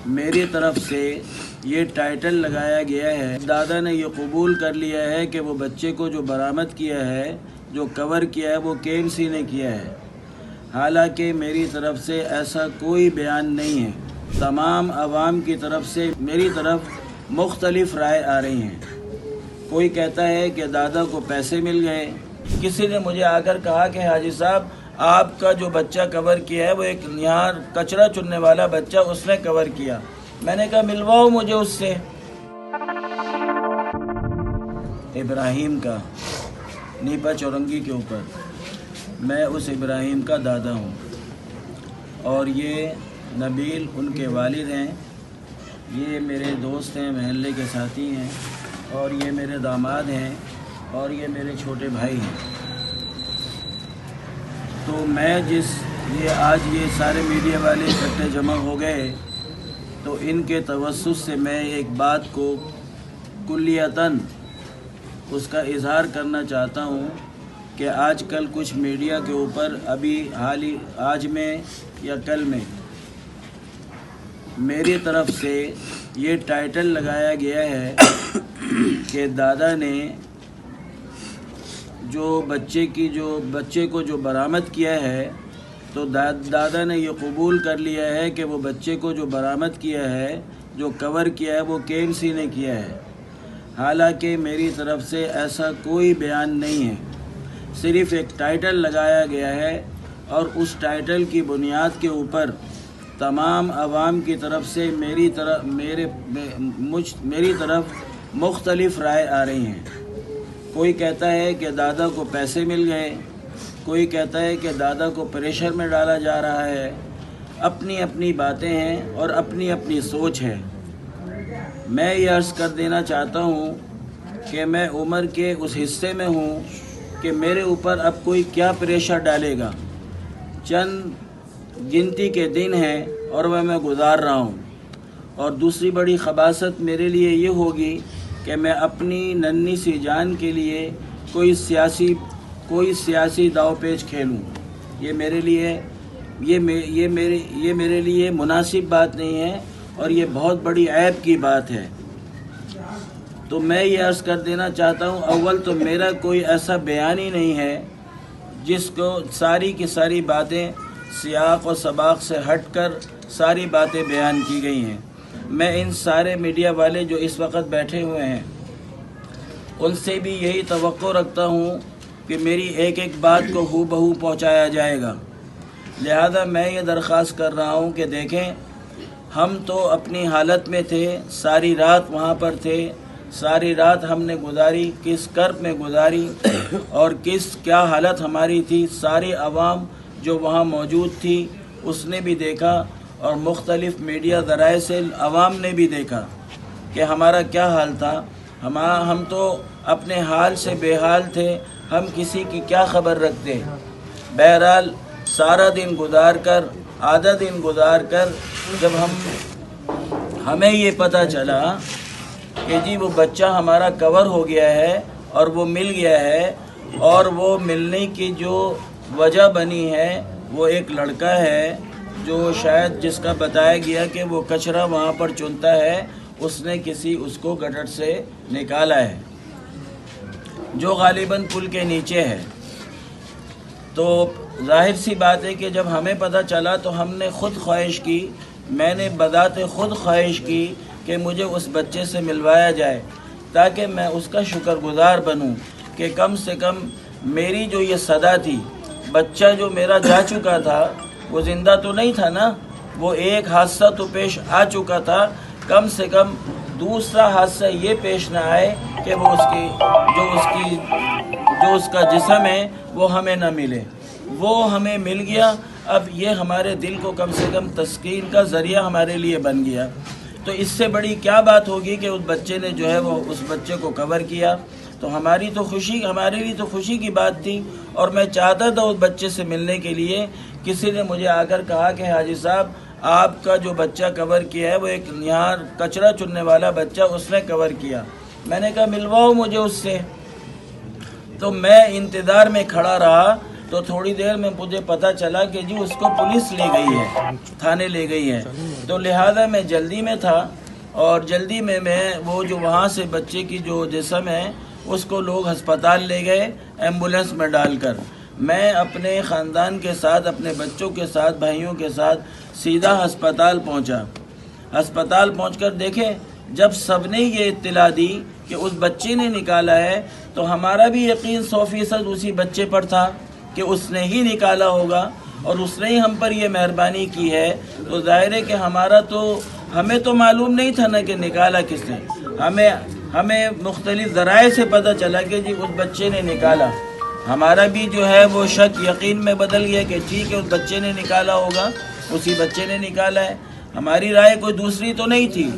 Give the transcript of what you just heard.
میری طرف سے یہ ٹائٹل لگایا گیا ہے، دادا نے یہ قبول کر لیا ہے کہ وہ بچے کو جو برآمد کیا ہے، جو کور کیا ہے، وہ KMC نے کیا ہے۔ حالانکہ میری طرف سے ایسا کوئی بیان نہیں ہے۔ تمام عوام کی طرف سے میری طرف مختلف رائے آ رہی ہیں۔ کوئی کہتا ہے کہ دادا کو پیسے مل گئے۔ کسی نے مجھے آ کر کہا کہ حاجی صاحب آپ کا جو بچہ کور کیا ہے وہ ایک یہاں کچرا چننے والا بچہ، اس نے کور کیا۔ میں نے کہا ملواؤ مجھے اس سے۔ ابراہیم کا نیپا چورنگی کے اوپر، میں اس ابراہیم کا دادا ہوں، اور یہ نبیل ان کے والد ہیں، یہ میرے دوست ہیں، محلے کے ساتھی ہیں، اور یہ میرے داماد ہیں، اور یہ میرے چھوٹے بھائی ہیں۔ تو میں آج یہ سارے میڈیا والے اکٹھے جمع ہو گئے، تو ان کے توسط سے میں ایک بات کو کلیتاً اس کا اظہار کرنا چاہتا ہوں کہ آج کل کچھ میڈیا کے اوپر آج میں یا کل میں میری طرف سے یہ ٹائٹل لگایا گیا ہے کہ دادا نے جو بچے کو جو برآمد کیا ہے، تو دادا نے یہ قبول کر لیا ہے کہ وہ بچے کو جو برآمد کیا ہے، جو کور کیا ہے، وہ KMC نے کیا ہے۔ حالانکہ میری طرف سے ایسا کوئی بیان نہیں ہے، صرف ایک ٹائٹل لگایا گیا ہے، اور اس ٹائٹل کی بنیاد کے اوپر تمام عوام کی طرف سے میری طرف مختلف رائے آ رہی ہیں۔ کوئی کہتا ہے کہ دادا کو پیسے مل گئے، کوئی کہتا ہے کہ دادا کو پریشر میں ڈالا جا رہا ہے۔ اپنی اپنی باتیں ہیں اور اپنی اپنی سوچ ہے۔ میں یہ عرض کر دینا چاہتا ہوں کہ میں عمر کے اس حصے میں ہوں کہ میرے اوپر اب کوئی کیا پریشر ڈالے گا۔ چند گنتی کے دن ہیں اور میں گزار رہا ہوں، اور دوسری بڑی خباثت میرے لیے یہ ہوگی کہ میں اپنی ننھی سی جان کے لیے کوئی سیاسی داؤ پیچ کھیلوں۔ یہ میرے لیے مناسب بات نہیں ہے، اور یہ بہت بڑی عیب کی بات ہے۔ تو میں یہ عرض کر دینا چاہتا ہوں، اول تو میرا کوئی ایسا بیان ہی نہیں ہے جس کو ساری کی ساری باتیں سیاق و سباق سے ہٹ کر ساری باتیں بیان کی گئی ہیں۔ میں ان سارے میڈیا والے جو اس وقت بیٹھے ہوئے ہیں ان سے بھی یہی توقع رکھتا ہوں کہ میری ایک ایک بات کو ہو بہو پہنچایا جائے گا۔ لہذا میں یہ درخواست کر رہا ہوں کہ دیکھیں، ہم تو اپنی حالت میں تھے، ساری رات وہاں پر تھے، ساری رات ہم نے گزاری، کس کرب میں گزاری اور کیا حالت ہماری تھی، ساری عوام جو وہاں موجود تھی اس نے بھی دیکھا، اور مختلف میڈیا ذرائع سے عوام نے بھی دیکھا کہ ہمارا کیا حال تھا۔ ہم تو اپنے حال سے بے حال تھے، ہم کسی کی کیا خبر رکھتے۔ بہرحال سارا دن گزار کر، آدھا دن گزار کر، جب ہمیں یہ پتہ چلا کہ جی وہ بچہ ہمارا کور ہو گیا ہے اور وہ مل گیا ہے، اور وہ ملنے کی جو وجہ بنی ہے وہ ایک لڑکا ہے جو شاید جس کا بتایا گیا کہ وہ کچرا وہاں پر چنتا ہے، اس نے اس کو گٹر سے نکالا ہے، جو غالباً پل کے نیچے ہے۔ تو ظاہر سی بات ہے کہ جب ہمیں پتہ چلا تو ہم نے خود خواہش کی، میں نے بذات خود خواہش کی کہ مجھے اس بچے سے ملوایا جائے، تاکہ میں اس کا شکر گزار بنوں کہ کم سے کم میری جو یہ صدا تھی، بچہ جو میرا جا چکا تھا وہ زندہ تو نہیں تھا نا، وہ ایک حادثہ تو پیش آ چکا تھا، کم سے کم دوسرا حادثہ یہ پیش نہ آئے کہ وہ جو اس کا جسم ہے وہ ہمیں نہ ملے۔ وہ ہمیں مل گیا، اب یہ ہمارے دل کو کم سے کم تسکین کا ذریعہ ہمارے لیے بن گیا۔ تو اس سے بڑی کیا بات ہوگی کہ اس بچے نے جو ہے وہ اس بچے کو کور کیا۔ تو ہمارے لیے تو خوشی کی بات تھی، اور میں چاہتا تھا اس بچے سے ملنے کے لیے۔ کسی نے مجھے آ کر کہا کہ حاجی صاحب آپ کا جو بچہ کور کیا ہے وہ ایک یہاں کچرا چننے والا بچہ، اس نے کور کیا۔ میں نے کہا ملواؤ مجھے اس سے۔ تو میں انتظار میں کھڑا رہا، تو تو تھوڑی دیر میں مجھے پتہ چلا کہ جی اس کو پولیس لے گئی ہے، تھانے لے گئی ہے. تو لہذا میں جلدی میں تھا اور جلدی میں وہ جو وہاں سے بچے کی جو جسم ہے اس کو لوگ ہسپتال لے گئے ایمبولینس میں ڈال کر. میں اپنے خاندان کے ساتھ، اپنے بچوں کے ساتھ، بھائیوں کے ساتھ سیدھا ہسپتال پہنچا. ہسپتال پہنچ کر دیکھیں، جب سب نے یہ اطلاع دی کہ اس بچے نے نکالا ہے تو ہمارا بھی یقین 100% اسی بچے پر تھا کہ اس نے ہی نکالا ہوگا اور اس نے ہی ہم پر یہ مہربانی کی ہے. تو ظاہر ہے کہ ہمیں تو معلوم نہیں تھا نا کہ نکالا کس نے. ہمیں مختلف ذرائع سے پتہ چلا کہ جی اس بچے نے نکالا. ہمارا بھی جو ہے وہ شک یقین میں بدل گیا کہ ٹھیک ہے اس بچے نے نکالا ہوگا، اسی بچے نے نکالا ہے. ہماری رائے کوئی دوسری تو نہیں تھی.